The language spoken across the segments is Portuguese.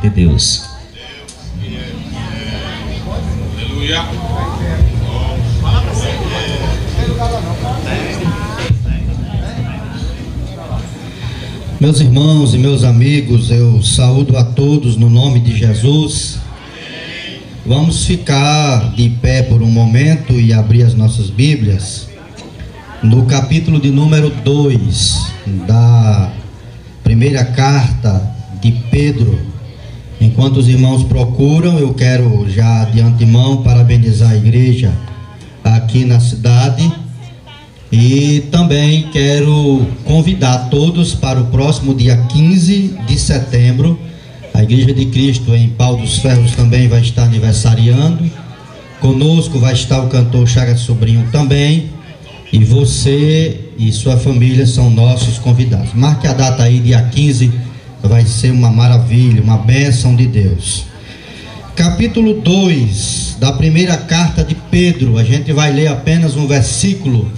de Deus. Aleluia. Meus irmãos e meus amigos, eu saúdo a todos no nome de Jesus. Vamos ficar de pé por um momento e abrir as nossas Bíblias no capítulo de número 2 da primeira carta de Pedro. Enquanto os irmãos procuram, eu quero já de antemão parabenizar a igreja aqui na cidade e também quero convidar todos para o próximo dia 15 de setembro. A Igreja de Cristo em Pau dos Ferros também vai estar aniversariando. Conosco vai estar o cantor Chagas Sobrinho também. E você e sua família são nossos convidados. Marque a data aí, dia 15, vai ser uma maravilha, uma bênção de Deus. Capítulo 2 da primeira carta de Pedro. A gente vai ler apenas um versículo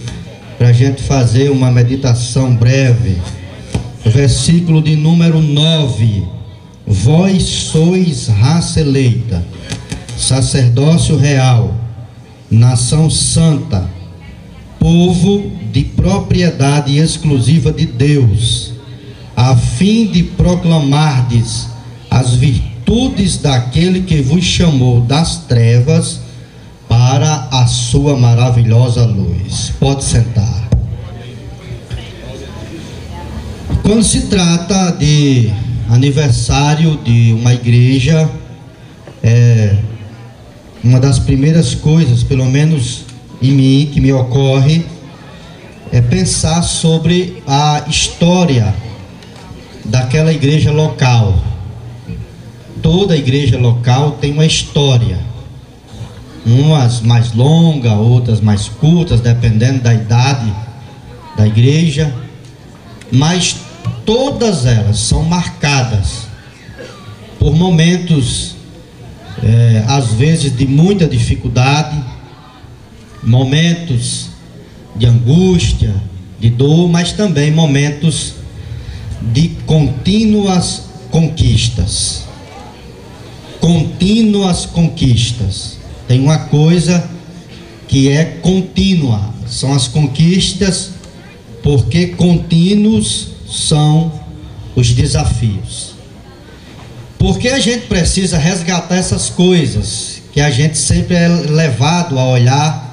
para a gente fazer uma meditação breve. O versículo de número 9. Vós sois raça eleita, sacerdócio real, nação santa, povo de propriedade exclusiva de Deus, a fim de proclamardes as virtudes daquele que vos chamou das trevas para a sua maravilhosa luz. Pode sentar. Quando se trata de aniversário de uma igreja, uma das primeiras coisas, pelo menos em mim, que me ocorre, é pensar sobre a história daquela igreja local. Toda igreja local tem uma história, umas mais longas, outras mais curtas, dependendo da idade da igreja, mas todas elas são marcadas por momentos, às vezes de muita dificuldade, momentos de angústia, de dor, mas também momentos de contínuas conquistas. Contínuas conquistas. Tem uma coisa que é contínua, são as conquistas, porque contínuos são os desafios. Porque a gente precisa resgatar essas coisas, que a gente sempre é levado a olhar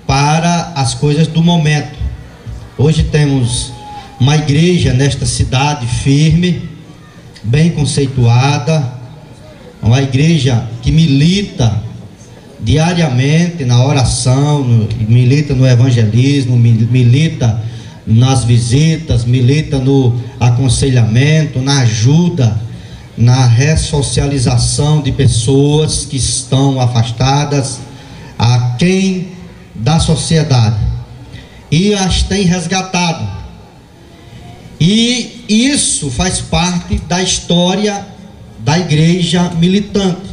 para as coisas do momento. Hoje temos uma igreja nesta cidade firme, bem conceituada, uma igreja que milita diariamente na oração, milita no evangelismo, milita nas visitas, milita no aconselhamento, na ajuda, na ressocialização de pessoas que estão afastadas, aquém da sociedade, e as tem resgatado. E isso faz parte da história da igreja militante,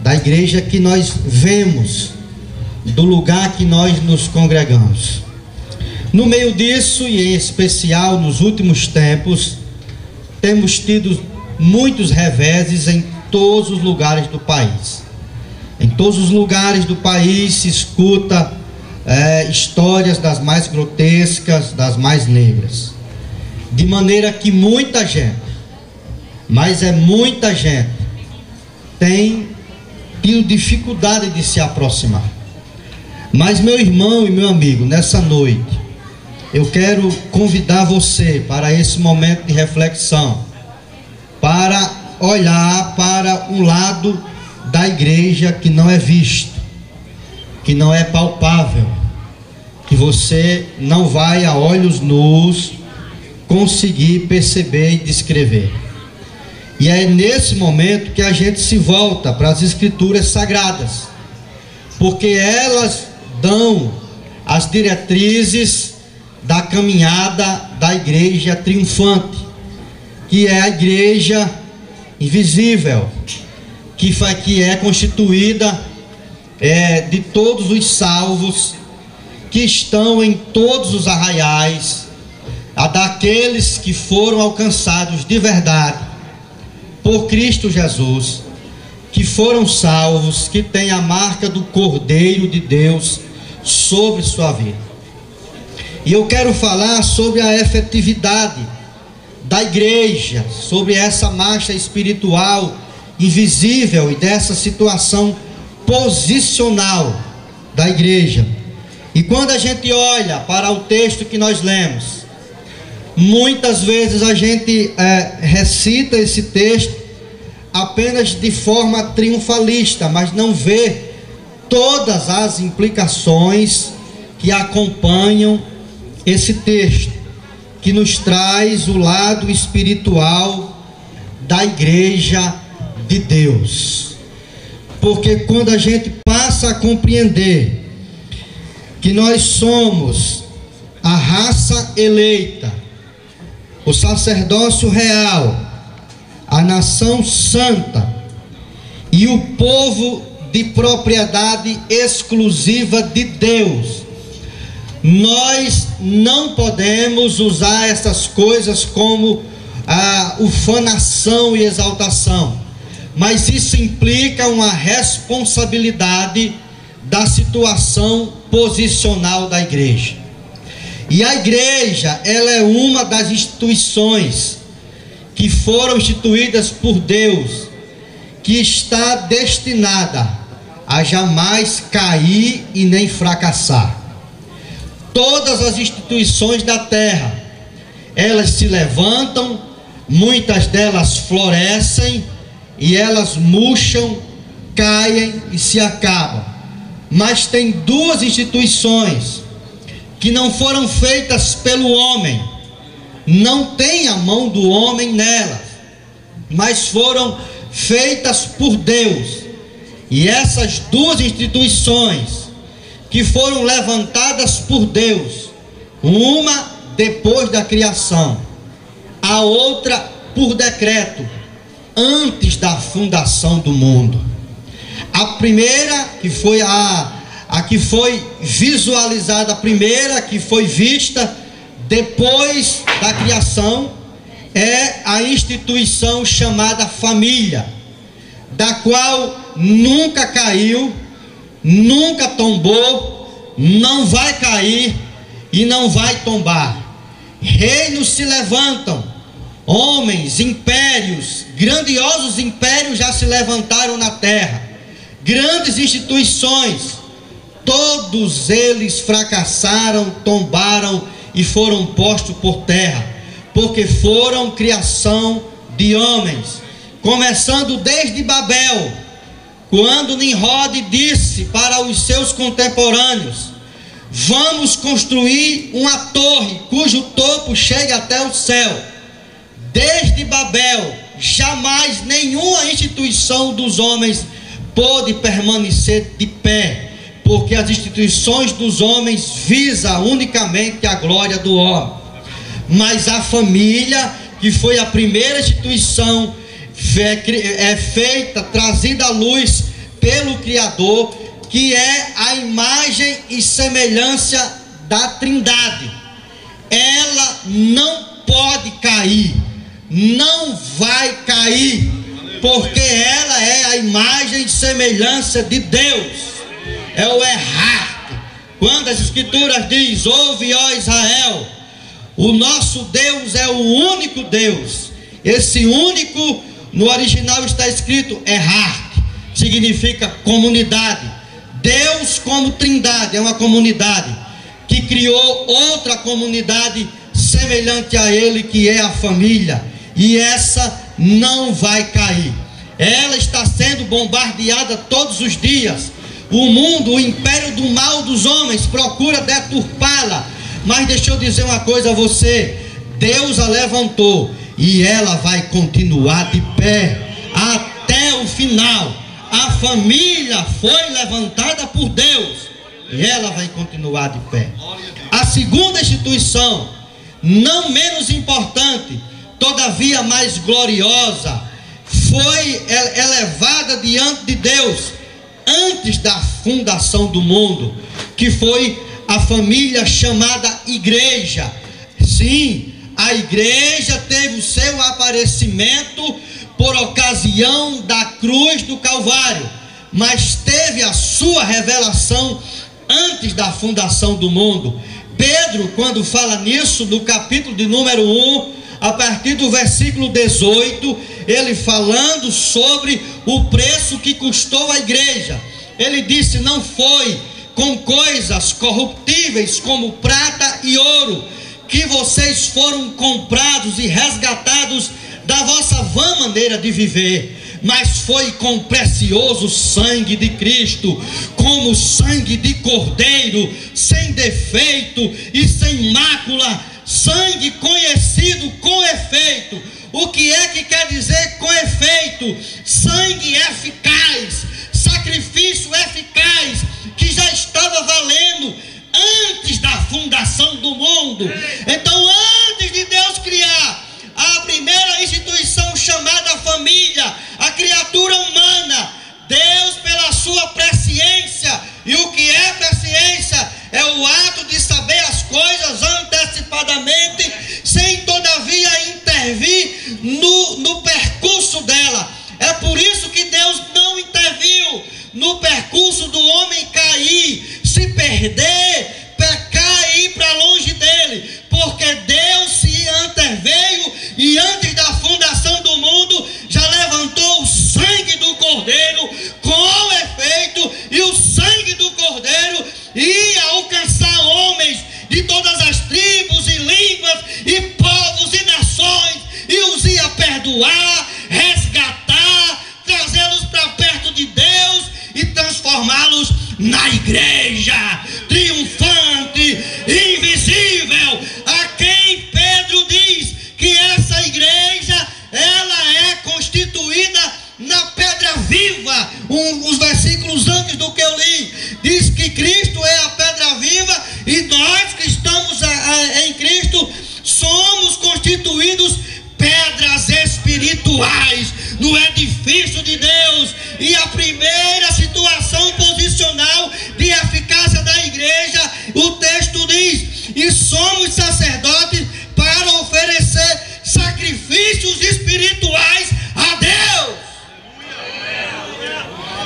da igreja que nós vemos, do lugar que nós nos congregamos. No meio disso, e em especial nos últimos tempos, temos tido muitos reveses em todos os lugares do país. Em todos os lugares do país se escuta histórias das mais grotescas, das mais negras. De maneira que muita gente, mas muita gente, tem tido dificuldade de se aproximar. Mas, meu irmão e meu amigo, nessa noite, eu quero convidar você para esse momento de reflexão, para olhar para um lado da igreja que não é visto, que não é palpável, que você não vai a olhos nus conseguir perceber e descrever. E é nesse momento que a gente se volta para as Escrituras Sagradas, porque elas dão as diretrizes da caminhada da igreja triunfante, que é a igreja invisível, que é constituída de todos os salvos que estão em todos os arraiais, a daqueles que foram alcançados de verdade por Cristo Jesus, que foram salvos, que têm a marca do Cordeiro de Deus sobre sua vida. E eu quero falar sobre a efetividade da igreja, sobre essa marcha espiritual invisível e dessa situação posicional da igreja. E quando a gente olha para o texto que nós lemos, muitas vezes a gente recita esse texto apenas de forma triunfalista, mas não vê todas as implicações que acompanham esse texto, que nos traz o lado espiritual da igreja de Deus. Porque quando a gente passa a compreender que nós somos a raça eleita, o sacerdócio real, a nação santa e o povo de propriedade exclusiva de Deus, nós não podemos usar essas coisas como ufanação e exaltação, mas isso implica uma responsabilidade da situação posicional da igreja. E a igreja, ela é uma das instituições que foram instituídas por Deus, que está destinada a jamais cair e nem fracassar. Todas as instituições da terra, elas se levantam, muitas delas florescem e elas murcham, caem e se acabam. Mas tem duas instituições que não foram feitas pelo homem, não tem a mão do homem nelas, mas foram feitas por Deus. E essas duas instituições que foram levantadas por Deus, uma depois da criação, a outra por decreto, antes da fundação do mundo. A primeira, que foi a que foi visualizada, a primeira que foi vista depois da criação, é a instituição chamada família, da qual nunca caiu, nunca tombou, não vai cair e não vai tombar. Reinos se levantam, homens, impérios, grandiosos impérios já se levantaram na terra, grandes instituições, todos eles fracassaram, tombaram e foram postos por terra, porque foram criação de homens, começando desde Babel, quando Nimrod disse para os seus contemporâneos: vamos construir uma torre cujo topo chegue até o céu. Desde Babel, jamais nenhuma instituição dos homens pôde permanecer de pé, porque as instituições dos homens visam unicamente a glória do homem. Mas a família, que foi a primeira instituição feita, trazida à luz pelo Criador, que é a imagem e semelhança da Trindade, ela não pode cair, não vai cair, porque ela é a imagem e semelhança de Deus. É o errar. Quando as escrituras diz: ouve, ó Israel, o nosso Deus é o único Deus. Esse único, no original está escrito errar, significa comunidade. Deus como Trindade é uma comunidade que criou outra comunidade semelhante a ele, que é a família, e essa não vai cair. Ela está sendo bombardeada todos os dias. O mundo, o império do mal dos homens procura deturpá-la, mas deixa eu dizer uma coisa a você: Deus a levantou e ela vai continuar de pé até o final. A família foi levantada por Deus e ela vai continuar de pé. A segunda instituição, não menos importante, todavia mais gloriosa, foi elevada diante de Deus antes da fundação do mundo, que foi a família chamada igreja. Sim, a igreja teve o seu aparecimento por ocasião da cruz do Calvário, mas teve a sua revelação antes da fundação do mundo. Pedro, quando fala nisso, no capítulo de número 1, a partir do versículo 18, ele falando sobre o preço que custou a igreja, ele disse: não foi com coisas corruptíveis como prata e ouro que vocês foram comprados e resgatados da vossa vã maneira de viver, mas foi com precioso sangue de Cristo, como sangue de cordeiro, sem defeito e sem mácula, sangue conhecido com efeito. O que é que quer dizer com efeito? Sangue eficaz, sacrifício eficaz, que já estava valendo antes da fundação do mundo. Então, antes de Deus criar a primeira instituição chamada família, a criatura humana, Deus, pela sua presciência, e o que é presciência? É o ato de saber as coisas antecipadamente, sem todavia intervir no percurso dela. É por isso que Deus não interviu no percurso do homem cair, se perder, pecar e ir para longe dele, porque Deus se interveio e antes da fundação do mundo já levantou o sangue do Cordeiro com efeito, e o sangue do Cordeiro ia alcançar homens de todas as tribos e línguas e povos e nações, e os ia perdoar, resgatar, trazê-los para perto de Deus e transformá-los na igreja triunfante, invisível, a quem Pedro diz que essa igreja, ela é constituída na pedra viva. Os versículos antes do que eu li, diz que Cristo é a pedra viva, e nós que estamos em Cristo somos constituídos pedras espirituais no edifício de Deus. E a primeira situação posicional de eficácia da igreja, o texto diz: e somos sacerdotes para oferecer sacrifícios espirituais a Deus.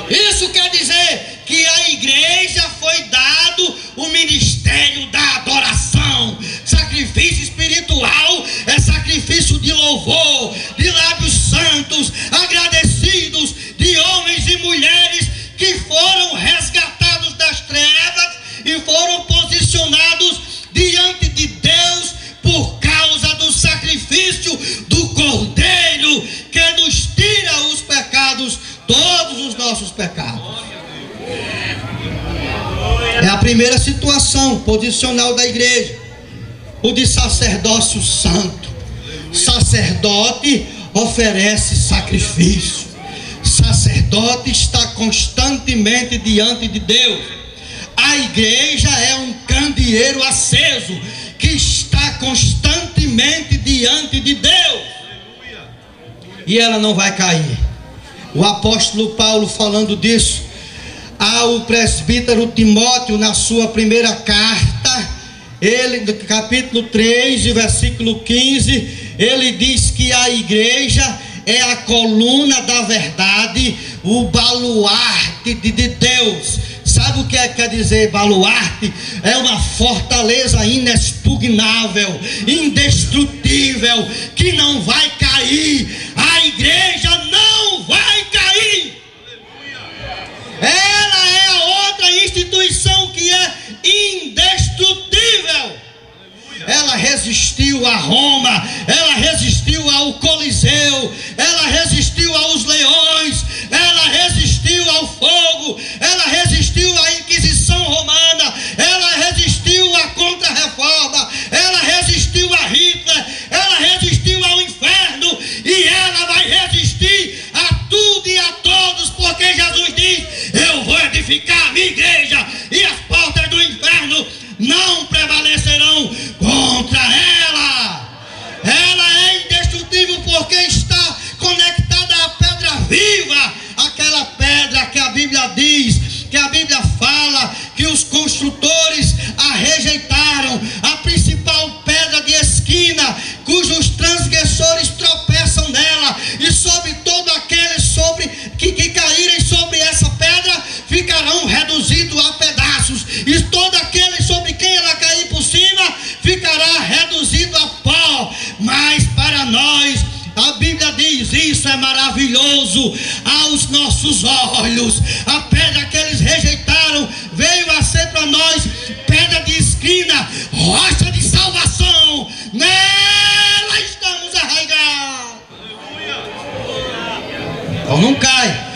Isso quer dizer que a igreja foi dado o ministério da adoração. Sacrifício espiritual é sacrifício de louvor, de lábios santos, agradecidos, de homens e mulheres que foram resgatados das trevas e foram posicionados diante de Deus por causa do sacrifício do Cordeiro, que nos tira os pecados, todos os nossos pecados. É a primeira situação posicional da igreja, o de sacerdócio santo. Sacerdote oferece sacrifício, sacerdote está constantemente diante de Deus. A igreja é um candeeiro aceso que está constantemente diante de Deus, e ela não vai cair. O apóstolo Paulo, falando disso ao presbítero Timóteo, na sua primeira carta, ele, no capítulo 3, versículo 15, ele diz que a igreja é a coluna da verdade, o baluarte de Deus. Sabe o que quer dizer baluarte? É uma fortaleza inexpugnável, indestrutível, que não vai cair. A igreja não vai cair. Ela é a outra instituição que é indestrutível. Ela resistiu a Roma, ela resistiu ao Coliseu, ela resistiu aos leões, ela resistiu ao fogo, ela resistiu à Inquisição Romana, ela resistiu à Contra-Reforma, ela resistiu a Hitler, ela resistiu ao inferno, e ela vai resistir a tudo e a todos, porque Jesus diz: eu vou edificar a minha igreja, e as portas do inferno não prevalecerão contra ela. Ela é indestrutível porque está conectada à pedra viva, aquela pedra que a Bíblia diz, que a Bíblia fala que os construtores a rejeitaram, a principal pedra de esquina, cujos transgressores tropeçam nela, e sobre glorioso aos nossos olhos. A pedra que eles rejeitaram veio a ser para nós pedra de esquina, rocha de salvação. Nela estamos arraigados. Então não cai.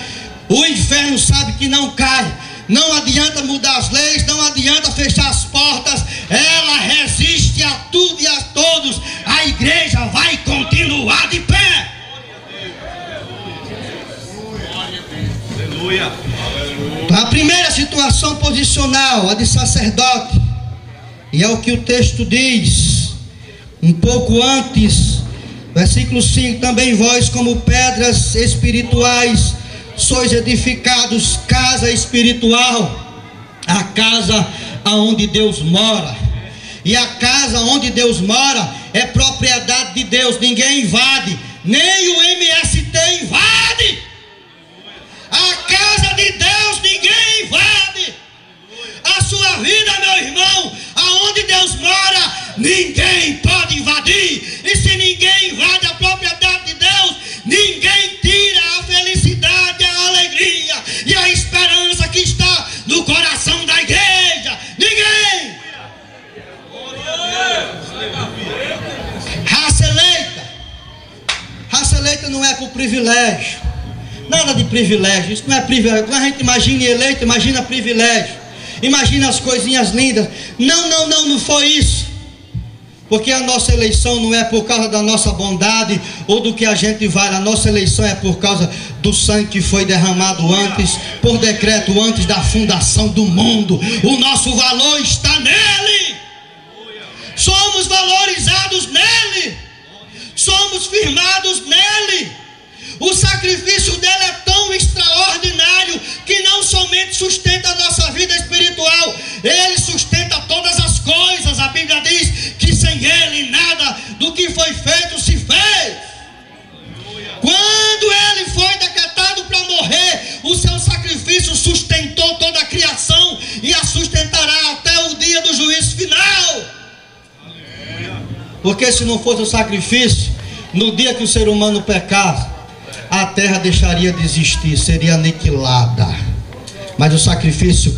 O inferno sabe que não cai. Não adianta mudar as leis, não adianta fechar as portas. Ela resiste a tudo e a todos. A igreja vai continuar de pé. Aleluia. A primeira situação posicional, a de sacerdote, e é o que o texto diz um pouco antes, versículo 5: também vós, como pedras espirituais, sois edificados casa espiritual, a casa aonde Deus mora. E a casa onde Deus mora é propriedade de Deus. Ninguém invade, nem o MST invade. A casa de Deus ninguém invade. A sua vida, meu irmão, aonde Deus mora, ninguém pode invadir. E se ninguém invade a propriedade de Deus, ninguém tira a felicidade, a alegria e a esperança que está no coração da igreja. Ninguém. Raça eleita não é por privilégio. Nada de privilégio. Isso não é privilégio. Quando a gente imagina eleito, imagina privilégio, imagina as coisinhas lindas. Não foi isso. Porque a nossa eleição não é por causa da nossa bondade ou do que a gente vale. A nossa eleição é por causa do sangue que foi derramado antes, por decreto, antes da fundação do mundo. O nosso valor está nele. Somos valorizados nele. Somos firmados nele. O sacrifício dele é tão extraordinário que não somente sustenta a nossa vida espiritual, ele sustenta todas as coisas. A Bíblia diz que sem ele nada do que foi feito se fez. Quando ele foi decretado para morrer, o seu sacrifício sustentou toda a criação e a sustentará até o dia do juízo final. Porque se não fosse o sacrifício, no dia que o ser humano pecasse, a terra deixaria de existir, seria aniquilada. Mas o sacrifício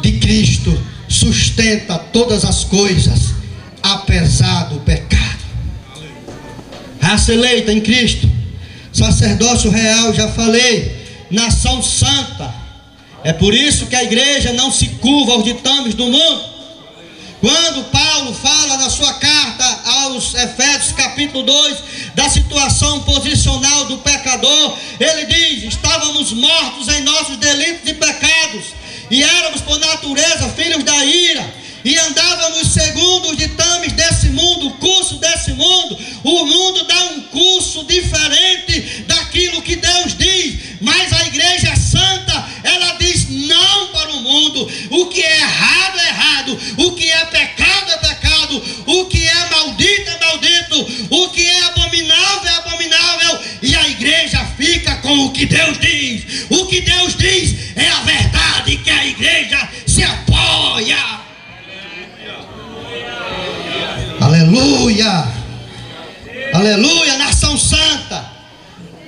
de Cristo sustenta todas as coisas, apesar do pecado. Raça eleita em Cristo, sacerdócio real, já falei, nação santa. É por isso que a igreja não se curva aos ditames do mundo. Quando Paulo fala na sua carta aos Efésios capítulo 2 da situação posicional do pecador, ele diz: estávamos mortos em nossos delitos e pecados, e éramos por natureza filhos da ira, e andávamos segundo os ditames desse mundo, o curso desse mundo. O mundo dá um curso diferente daquilo que Deus diz, mas a igreja santa, ela diz não para o mundo. O que é errado é errado, o que é pecado é pecado, o que é maldito é maldito, o que é abominável é abominável, e a igreja fica com o que Deus diz. O que Deus diz é a verdade que a igreja se apoia. Aleluia, aleluia, nação santa.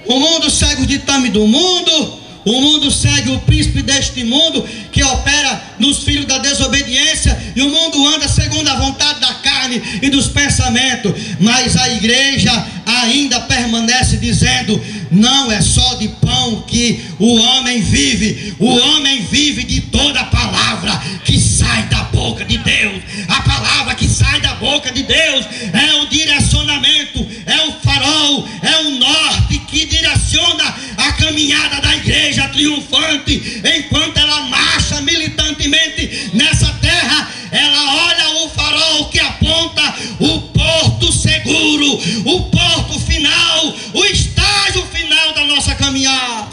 O mundo segue o ditame do mundo, o mundo segue o príncipe deste mundo que opera nos filhos da desobediência, e o mundo anda segundo a vontade da carne e dos pensamentos. Mas a igreja ainda permanece dizendo: não é só de pão que o homem vive. O homem vive de toda a palavra que sai da boca de Deus. A palavra que sai da boca de Deus é o direcionamento, é o farol, é o norte que direciona a caminhada da igreja triunfante. Enquanto ela marcha militantemente nessa terra, ela olha o farol que aponta o porto seguro, o porto final, o estágio final da nossa caminhada.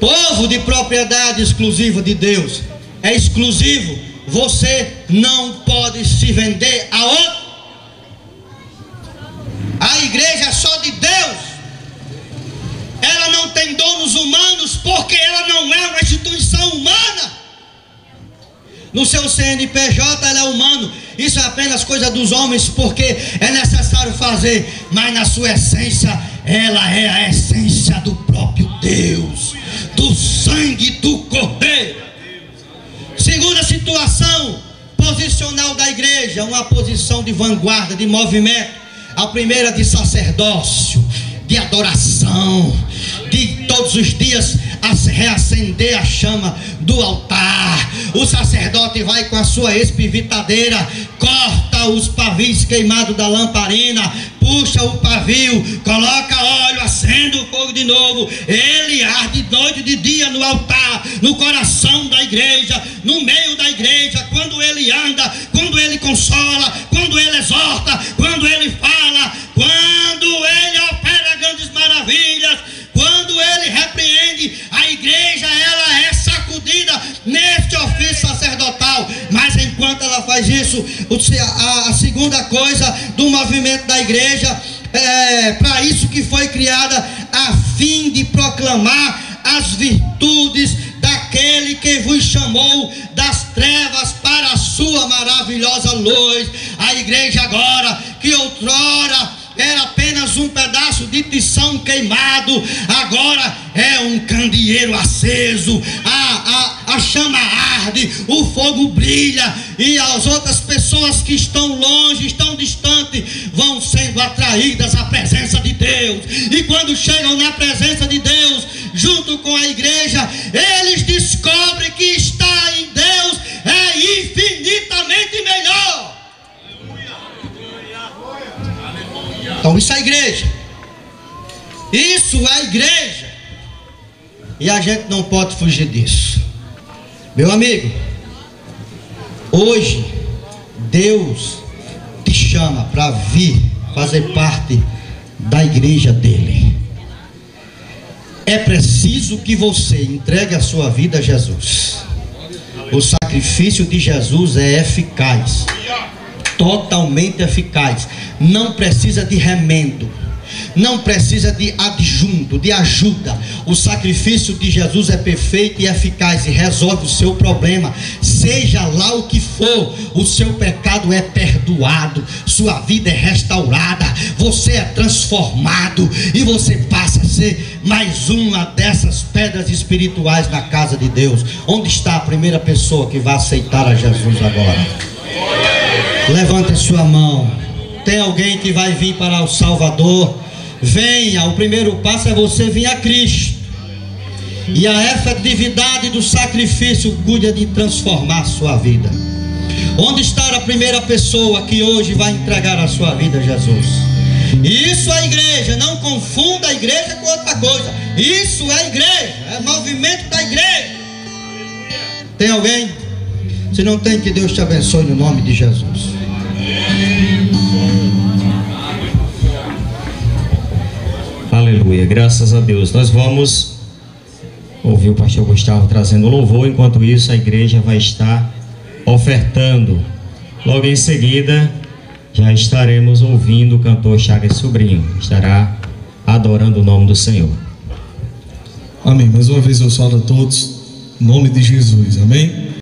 Povo de propriedade exclusiva de Deus, é exclusivo. Você não pode se vender a outro. A igreja é só de Deus. Ela não tem donos humanos, porque ela não é uma instituição humana. no seu CNPJ ela é humano. Isso é apenas coisa dos homens, porque é necessário fazer, mas na sua essência, ela é a essência do próprio Deus, do sangue do Cordeiro. Segunda situação posicional da igreja, uma posição de vanguarda, de movimento. A primeira de sacerdócio, de adoração, de todos os dias reacender a chama do altar. O sacerdote vai com a sua espivitadeira, corta os pavios queimados da lamparina, puxa o pavio, coloca óleo, acende o fogo de novo. Ele arde de noite e de dia no altar, no coração da igreja, no meio da igreja. Quando ele anda, quando ele consola, quando ele exorta, quando ele fala, quando ele opera grandes maravilhas, quando ele repreende, a igreja ela é sacudida neste ofício sacerdotal. Mas enquanto ela faz isso, a segunda coisa do movimento da igreja é para isso que foi criada, a fim de proclamar as virtudes daquele que vos chamou das trevas para a sua maravilhosa luz. A igreja agora, que outrora era apenas um pedaço de tição queimado, agora é um candeeiro aceso. A chama arde, o fogo brilha, e as outras pessoas que estão longe, estão distantes, vão sendo atraídas à presença de Deus. E quando chegam na presença de Deus, junto com a igreja, eles descobrem que estar em Deus é infinitamente melhor. Então isso é a igreja. Isso é a igreja. E a gente não pode fugir disso. Meu amigo, hoje Deus te chama para vir fazer parte da igreja dele. É preciso que você entregue a sua vida a Jesus. O sacrifício de Jesus é eficaz, totalmente eficaz. Não precisa de remendo, não precisa de adjunto, de ajuda. O sacrifício de Jesus é perfeito e eficaz e resolve o seu problema, seja lá o que for. O seu pecado é perdoado, sua vida é restaurada, você é transformado e você passa a ser mais uma dessas pedras espirituais na casa de Deus. Onde está a primeira pessoa que vai aceitar a Jesus agora? Levante a sua mão. Tem alguém que vai vir para o Salvador? Venha. O primeiro passo é você vir a Cristo, e a efetividade do sacrifício cuida de transformar a sua vida. Onde está a primeira pessoa que hoje vai entregar a sua vida a Jesus? Isso é a igreja. Não confunda a igreja com outra coisa. Isso é a igreja, é movimento da igreja. Tem alguém? Se não tem, que Deus te abençoe no nome de Jesus. Aleluia, graças a Deus. Nós vamos ouvir o pastor Gustavo trazendo louvor. Enquanto isso, a igreja vai estar ofertando. Logo em seguida, já estaremos ouvindo o cantor Chagas Sobrinho. Estará adorando o nome do Senhor. Amém. Mais uma vez eu saúdo a todos, em nome de Jesus. Amém.